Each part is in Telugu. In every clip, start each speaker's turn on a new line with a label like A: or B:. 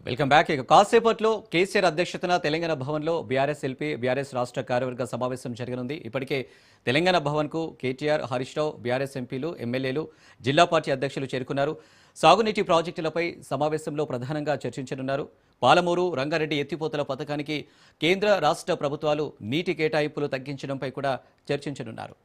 A: Welcome back. ఇక కాసేపట్లో కేసీఆర్ అధ్యక్షతన తెలంగాణ భవన్లో బీఆర్ఎస్ ఎల్పీ బీఆర్ఎస్ రాష్ట్ర కార్యవర్గ సమావేశం జరగనుంది. ఇప్పటికే తెలంగాణ భవన్కు కేటీఆర్, హరీష్ రావు, బీఆర్ఎస్ ఎంపీలు, ఎమ్మెల్యేలు, జిల్లా పార్టీ అధ్యక్షులు చేరుకున్నారు. సాగునీటి ప్రాజెక్టులపై సమావేశంలో ప్రధానంగా చర్చించనున్నారు. పాలమూరు, రంగారెడ్డి ఎత్తిపోతల పథకానికి కేంద్ర, రాష్ట్ర ప్రభుత్వాలు నీటి కేటాయింపులు తగ్గించడంపై కూడా చర్చించనున్నారు.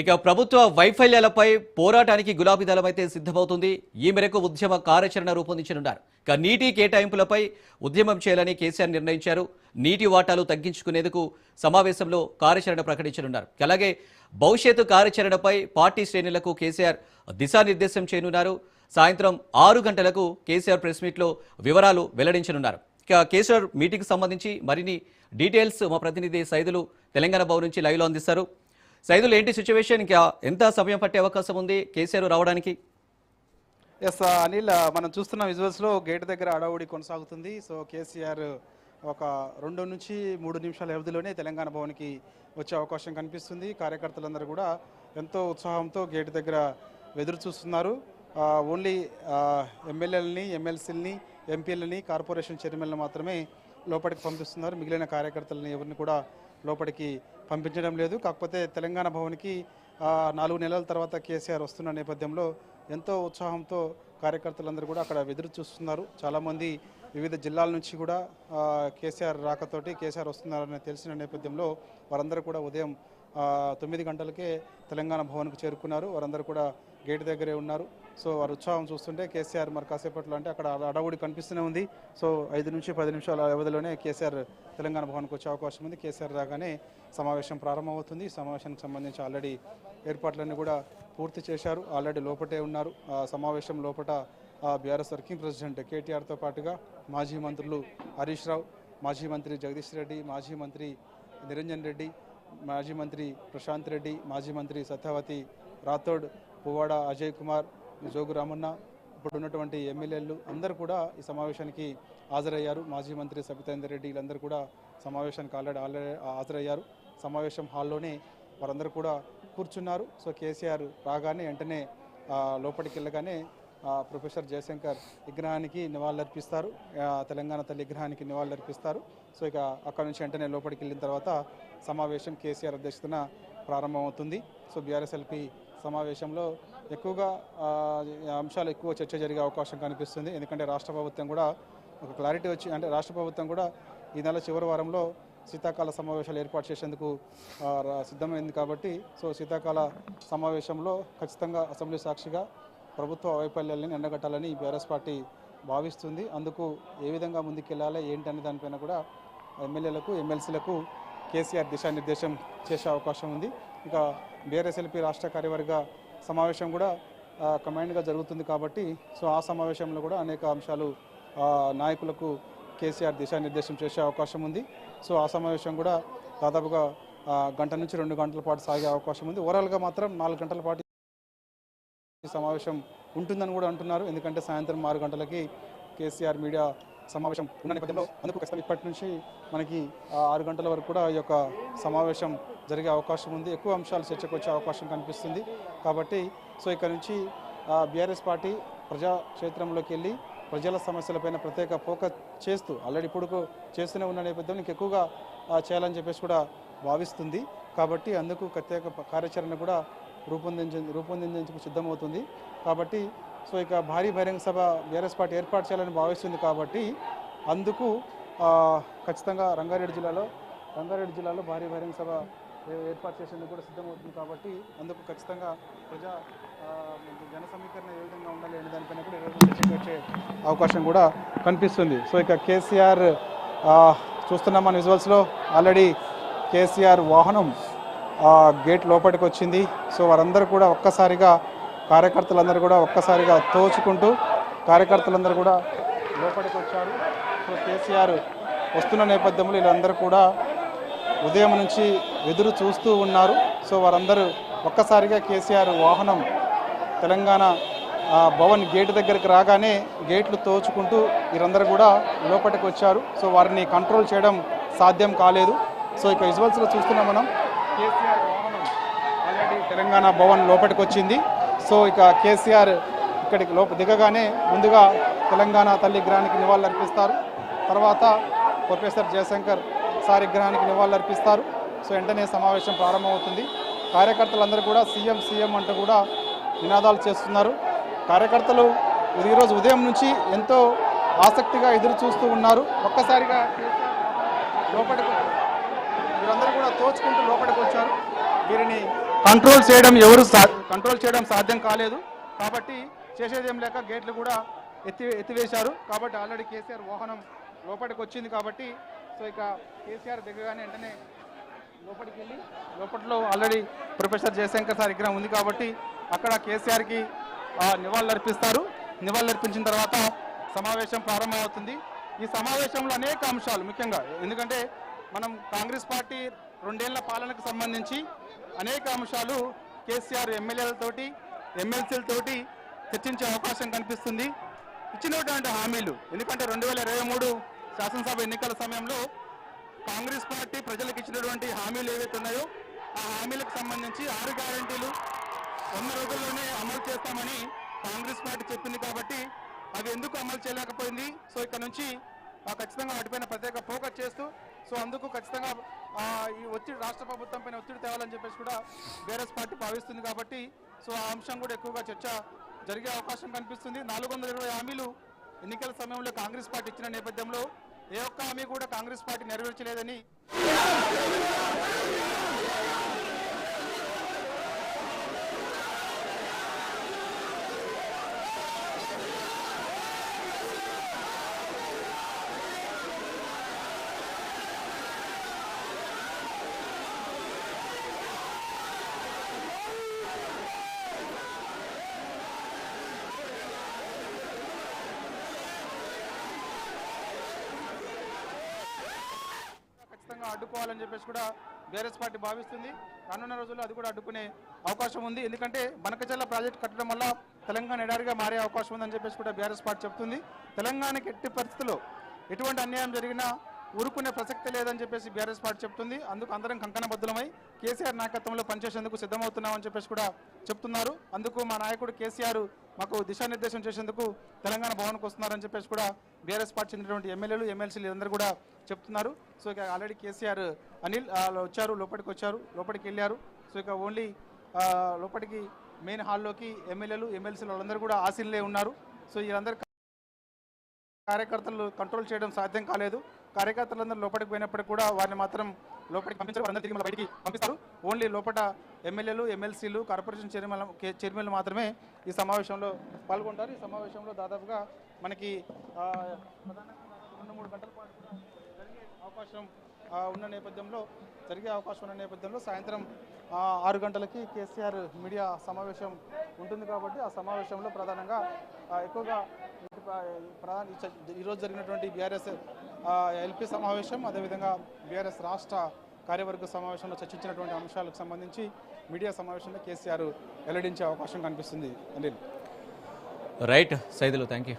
A: ఇక ప్రభుత్వ వైఫల్యాలపై పోరాటానికి గులాబీ దళం అయితే సిద్ధమవుతుంది. ఈ మేరకు ఉద్యమ కార్యాచరణ రూపొందించనున్నారు. ఇక నీటి కేటాయింపులపై ఉద్యమం చేయాలని కేసీఆర్ నిర్ణయించారు. నీటి వాటాలు తగ్గించుకునేందుకు సమావేశంలో కార్యాచరణ ప్రకటించనున్నారు. అలాగే భవిష్యత్తు కార్యాచరణపై పార్టీ శ్రేణులకు కేసీఆర్ దిశానిర్దేశం చేయనున్నారు. సాయంత్రం 6 గంటలకు కేసీఆర్ ప్రెస్ మీట్లో వివరాలు వెల్లడించనున్నారు. ఇక కేసీఆర్ మీటింగ్కి సంబంధించి మరిన్ని డీటెయిల్స్ మా ప్రతినిధి సైదులు తెలంగాణ భవన్ నుంచి లైవ్లో అందిస్తారు. సైదులు, ఏంటి సిచ్యువేషన్? ఇంకా ఎంత సమయం పట్టే అవకాశం ఉంది కేసీఆర్ రావడానికి?
B: ఎస్ అనిల్, మనం చూస్తున్న విజువల్స్లో గేట్ దగ్గర అడవుడి కొనసాగుతుంది. సో కేసీఆర్ ఒక 2 నుంచి 3 నిమిషాల వ్యవధిలోనే తెలంగాణ భవన్కి వచ్చే అవకాశం కనిపిస్తుంది. కార్యకర్తలందరూ కూడా ఎంతో ఉత్సాహంతో గేట్ దగ్గర ఎదురు చూస్తున్నారు. ఓన్లీ ఎమ్మెల్యేలని, ఎమ్మెల్సీలని, ఎంపీలని, కార్పొరేషన్ చైర్మన్లు మాత్రమే లోపలికి పంపిస్తున్నారు. మిగిలిన కార్యకర్తలని ఎవరిని కూడా లోపలికి పంపించడం లేదు. కాకపోతే తెలంగాణ భవన్కి 4 నెలల తర్వాత కేసీఆర్ వస్తున్న నేపథ్యంలో ఎంతో ఉత్సాహంతో కార్యకర్తలందరూ కూడా అక్కడ ఎదురు చూస్తున్నారు. చాలామంది వివిధ జిల్లాల నుంచి కూడా కేసీఆర్ రాకతోటి కేసీఆర్ వస్తున్నారని తెలిసిన నేపథ్యంలో వారందరూ కూడా ఉదయం 9 గంటలకే తెలంగాణ భవన్కు చేరుకున్నారు. వారందరూ కూడా గేట్ దగ్గరే ఉన్నారు. సో వారు ఉత్సాహం చూస్తుంటే కేసీఆర్ మరి కాసేపట్లో అంటే అక్కడ అడవుడి కనిపిస్తూనే ఉంది. సో 5 నుంచి 10 నిమిషాల వ్యవధిలోనే కేసీఆర్ తెలంగాణ భవన్కి వచ్చే అవకాశం ఉంది. కేసీఆర్ రాగానే సమావేశం ప్రారంభమవుతుంది. సమావేశానికి సంబంధించి ఆల్రెడీ ఏర్పాట్లన్నీ కూడా పూర్తి చేశారు. ఆల్రెడీ లోపటే ఉన్నారు. సమావేశం లోపల బీఆర్ఎస్ వర్కింగ్ ప్రెసిడెంట్ కేటీఆర్తో పాటుగా మాజీ మంత్రులు హరీష్ రావు, మాజీ మంత్రి జగదీష్ రెడ్డి, మాజీ మంత్రి నిరంజన్ రెడ్డి, మాజీ మంత్రి ప్రశాంత్ రెడ్డి, మాజీ మంత్రి సత్యవతి రాథోడ్, పువ్వాడ అజయ్ కుమార్, జోగు రామన్న, ఇప్పుడు ఉన్నటువంటి ఎమ్మెల్యేలు అందరూ కూడా ఈ సమావేశానికి హాజరయ్యారు. మాజీ మంత్రి సబితేందర్ రెడ్డి వీళ్ళందరూ కూడా సమావేశానికి ఆల్రెడీ హాజరయ్యారు. సమావేశం హాల్లోనే వారందరూ కూడా కూర్చున్నారు. సో కేసీఆర్ రాగానే వెంటనే లోపలికి వెళ్ళగానే ప్రొఫెసర్ జయశంకర్ విగ్రహానికి నివాళులర్పిస్తారు. తెలంగాణ తల్లి విగ్రహానికి నివాళులర్పిస్తారు. సో ఇక అక్కడ నుంచి వెంటనే లోపలికి వెళ్ళిన తర్వాత సమావేశం కేసీఆర్ అధ్యక్షతన ప్రారంభమవుతుంది. సో బీఆర్ఎస్ఎల్పీ సమావేశంలో ఎక్కువగా అంశాలు ఎక్కువ చర్చ జరిగే అవకాశం కనిపిస్తుంది. ఎందుకంటే రాష్ట్ర ప్రభుత్వం కూడా ఒక క్లారిటీ వచ్చి, అంటే రాష్ట్ర ప్రభుత్వం కూడా ఈ నెల చివరి వారంలో శీతాకాల సమావేశాలు ఏర్పాటు చేసేందుకు సిద్ధమైంది కాబట్టి సో శీతాకాల సమావేశంలో ఖచ్చితంగా అసెంబ్లీ సాక్షిగా ప్రభుత్వ వైఫల్యాలను ఎండగట్టాలని బీఆర్ఎస్ పార్టీ భావిస్తుంది. అందుకు ఏ విధంగా ముందుకెళ్లాలి ఏంటనే దానిపైన కూడా ఎమ్మెల్యేలకు, ఎమ్మెల్సీలకు కేసీఆర్ దిశానిర్దేశం చేసే అవకాశం ఉంది. ఇక బీఆర్ఎస్ఎల్పీ రాష్ట్ర కార్యవర్గ సమావేశం కూడా కమాండ్గా జరుగుతుంది కాబట్టి సో ఆ సమావేశంలో కూడా అనేక అంశాలు నాయకులకు కేసీఆర్ దిశానిర్దేశం చేసే అవకాశం ఉంది. సో ఆ సమావేశం కూడా దాదాపుగా 1 గంట నుంచి 2 గంటల పాటు సాగే అవకాశం ఉంది. ఓవరాల్గా మాత్రం 4 గంటల పాటు సమావేశం ఉంటుందని కూడా అంటున్నారు. ఎందుకంటే సాయంత్రం 6 గంటలకి కేసీఆర్ మీడియా సమావేశం ఉన్న నేపథ్యంలో అందుకు ఖచ్చితంగా ఇప్పటి నుంచి మనకి 6 గంటల వరకు కూడా ఈ యొక్క సమావేశం జరిగే అవకాశం ఉంది. ఎక్కువ అంశాలు చర్చకు వచ్చే అవకాశం కనిపిస్తుంది. కాబట్టి సో ఇక్కడ నుంచి బీఆర్ఎస్ పార్టీ ప్రజాక్షేత్రంలోకి వెళ్ళి ప్రజల సమస్యలపైన ప్రత్యేక ఫోకస్ చేస్తూ ఆల్రెడీ ఇప్పుడు చేస్తూనే ఉన్న నేపథ్యంలో ఇంకెక్కువగా చేయాలని చెప్పేసి కూడా భావిస్తుంది. కాబట్టి అందుకు ప్రత్యేక కార్యాచరణ కూడా రూపొందించేందుకు సిద్ధమవుతుంది. కాబట్టి సో ఇక భారీ బహిరంగ సభ బీఆర్ఎస్ పార్టీ ఏర్పాటు చేయాలని భావిస్తుంది. కాబట్టి అందుకు ఖచ్చితంగా రంగారెడ్డి జిల్లాలో భారీ బహిరంగ సభ ఏర్పాటు చేసేందుకు కూడా సిద్ధమవుతుంది. కాబట్టి అందుకు ఖచ్చితంగా జన సమీకరణ ఏ విధంగా ఉండాలి అనే దానిపైన కూడా చర్చకు వచ్చే అవకాశం కూడా కనిపిస్తుంది. సో ఇక కేసీఆర్ చూస్తున్నాం మన విజువల్స్లో ఆల్రెడీ కేసీఆర్ వాహనం గేట్ లోపలికి వచ్చింది. సో వారందరూ కూడా కార్యకర్తలందరూ కూడా ఒక్కసారిగా తోచుకుంటూ కార్యకర్తలందరూ కూడా లోపలికి వచ్చారు. సో కేసీఆర్ వస్తున్న నేపథ్యంలో వీళ్ళందరూ కూడా ఉదయం నుంచి ఎదురు చూస్తూ ఉన్నారు. సో వారందరూ ఒక్కసారిగా కేసీఆర్ వాహనం తెలంగాణ భవన్ గేట్ దగ్గరికి రాగానే గేట్లు తోచుకుంటూ వీరందరూ కూడా లోపలికి వచ్చారు. సో వారిని కంట్రోల్ చేయడం సాధ్యం కాలేదు. సో ఇక విజువల్స్లో చూస్తున్నాం మనం కేసీఆర్ వాహనం ఆల్రెడీ తెలంగాణ భవన్ లోపలికి వచ్చింది. సో ఇక కేసీఆర్ ఇక్కడికి దిగగానే ముందుగా తెలంగాణ తల్లి విగ్రహానికి నివాళులు అర్పిస్తారు. తర్వాత ప్రొఫెసర్ జయశంకర్ సార్ విగ్రహానికి నివాళులు అర్పిస్తారు. సో వెంటనే సమావేశం ప్రారంభమవుతుంది. కార్యకర్తలందరూ కూడా సీఎం సీఎం అంటూ కూడా నినాదాలు చేస్తున్నారు. కార్యకర్తలు ఈరోజు ఉదయం నుంచి ఎంతో ఆసక్తిగా ఎదురు చూస్తూ ఉన్నారు. ఒక్కసారిగా లోపలికి వీరందరూ కూడా తోచుకుంటూ లోపలికి వచ్చారు. వీరిని కంట్రోల్ చేయడం సాధ్యం కాలేదు. కాబట్టి చేసేదేం లేక గేట్లు కూడా ఎత్తివేశారు. కాబట్టి ఆల్రెడీ కేసీఆర్ వాహనం లోపలికి వచ్చింది. కాబట్టి సో ఇక కేసీఆర్ దిగగానే వెంటనే లోపలికి వెళ్ళి లోపట్లో ఆల్రెడీ ప్రొఫెసర్ జయశంకర్ సార్ విగ్రహం ఉంది కాబట్టి అక్కడ కేసీఆర్కి నివాళులు అర్పిస్తారు. నివాళులు అర్పించిన తర్వాత సమావేశం ప్రారంభమవుతుంది. ఈ సమావేశంలో అనేక అంశాలు ముఖ్యంగా ఎందుకంటే మనం కాంగ్రెస్ పార్టీ 2 ఏళ్ల పాలనకు సంబంధించి అనేక అంశాలు కేసీఆర్ ఎమ్మెల్యేలతోటి ఎమ్మెల్సీలతోటి చర్చించే అవకాశం కనిపిస్తుంది. ఇచ్చినటువంటి హామీలు ఎందుకంటే 2023 శాసనసభ ఎన్నికల సమయంలో కాంగ్రెస్ పార్టీ ప్రజలకు ఇచ్చినటువంటి హామీలు ఏవైతే ఉన్నాయో ఆ హామీలకు సంబంధించి 6 గ్యారెంటీలు 100 రోజుల్లోనే అమలు చేస్తామని కాంగ్రెస్ పార్టీ చెప్పింది. కాబట్టి అవి ఎందుకు అమలు చేయలేకపోయింది? సో ఇక్కడ నుంచి ఖచ్చితంగా వాటిపైన ప్రత్యేక ఫోకస్ చేస్తూ సో అందుకు ఖచ్చితంగా ఈ ఒత్తిడి రాష్ట్ర ప్రభుత్వం పైన ఒత్తిడి తేవాలని చెప్పేసి కూడా బీఆర్ఎస్ పార్టీ భావిస్తుంది. కాబట్టి సో ఆ అంశం కూడా ఎక్కువగా చర్చ జరిగే అవకాశం కనిపిస్తుంది. 420 హామీలు ఎన్నికల సమయంలో కాంగ్రెస్ పార్టీ ఇచ్చిన నేపథ్యంలో ఏ ఒక్క హామీ కూడా కాంగ్రెస్ పార్టీ నెరవేర్చలేదని అడ్డుకోవాలని చెప్పేసి కూడా బీఆర్ఎస్ పార్టీ భావిస్తుంది. రానున్న రోజుల్లో అది కూడా అడ్డుకునే అవకాశం ఉంది. ఎందుకంటే బనకచెర్ల ప్రాజెక్టు కట్టడం వల్ల తెలంగాణ ఎడారిగా మారే అవకాశం ఉందని చెప్పేసి కూడా బీఆర్ఎస్ పార్టీ చెప్తుంది. తెలంగాణకి ఎట్టి పరిస్థితుల్లో ఎటువంటి అన్యాయం జరిగినా ఊరుకునే ప్రసక్తి లేదని చెప్పేసి బీఆర్ఎస్ పార్టీ చెప్తుంది. అందుకు అందరం కంకణబద్ధులమై కేసీఆర్ నాయకత్వంలో పనిచేసేందుకు సిద్ధమవుతున్నామని చెప్పేసి కూడా చెప్తున్నారు. అందుకు మా నాయకుడు కేసీఆర్ మాకు దిశానిర్దేశం చేసేందుకు తెలంగాణ భవన్కు వస్తున్నారని చెప్పేసి కూడా బీఆర్ఎస్ పార్టీ చెందినటువంటి ఎమ్మెల్యేలు ఎమ్మెల్సీలు అందరూ కూడా చెప్తున్నారు. సో ఇక ఆల్రెడీ కేసీఆర్ అనిల్ వచ్చారు, లోపలికి వెళ్ళారు. సో ఇక ఓన్లీ లోపలికి మెయిన్ హాల్లోకి ఎమ్మెల్యేలు ఎమ్మెల్సీలు వాళ్ళందరూ కూడా ఆశీనులే ఉన్నారు. సో వీళ్ళందరూ కార్యకర్తలు కంట్రోల్ చేయడం సాధ్యం కాలేదు. కార్యకర్తలందరూ లోపలికి పోయినప్పటికీ కూడా వారిని మాత్రం లోపలికి పంపించారు. అందరూ తిరిగి బయటికి పంపిస్తారు. ఓన్లీ లోపల ఎమ్మెల్యేలు ఎమ్మెల్సీలు కార్పొరేషన్ చైర్మన్లు మాత్రమే ఈ సమావేశంలో పాల్గొంటారు. ఈ సమావేశంలో దాదాపుగా మనకి ప్రధానంగా 2-3 గంటల పాటు జరిగే అవకాశం ఉన్న నేపథ్యంలో సాయంత్రం 6 గంటలకి కేసీఆర్ మీడియా సమావేశం ఉంటుంది. కాబట్టి ఆ సమావేశంలో ప్రధానంగా ఎక్కువగా ఈరోజు జరిగినటువంటి బీఆర్ఎస్ ఎల్పీ సమావేశం అదేవిధంగా బీఆర్ఎస్ రాష్ట్ర కార్యవర్గ సమావేశంలో చర్చించినటువంటి అంశాలకు సంబంధించి మీడియా సమావేశంలో కేసీఆర్ వెల్లడించే అవకాశం కనిపిస్తుంది. Anil
A: right Saidulu, thank you.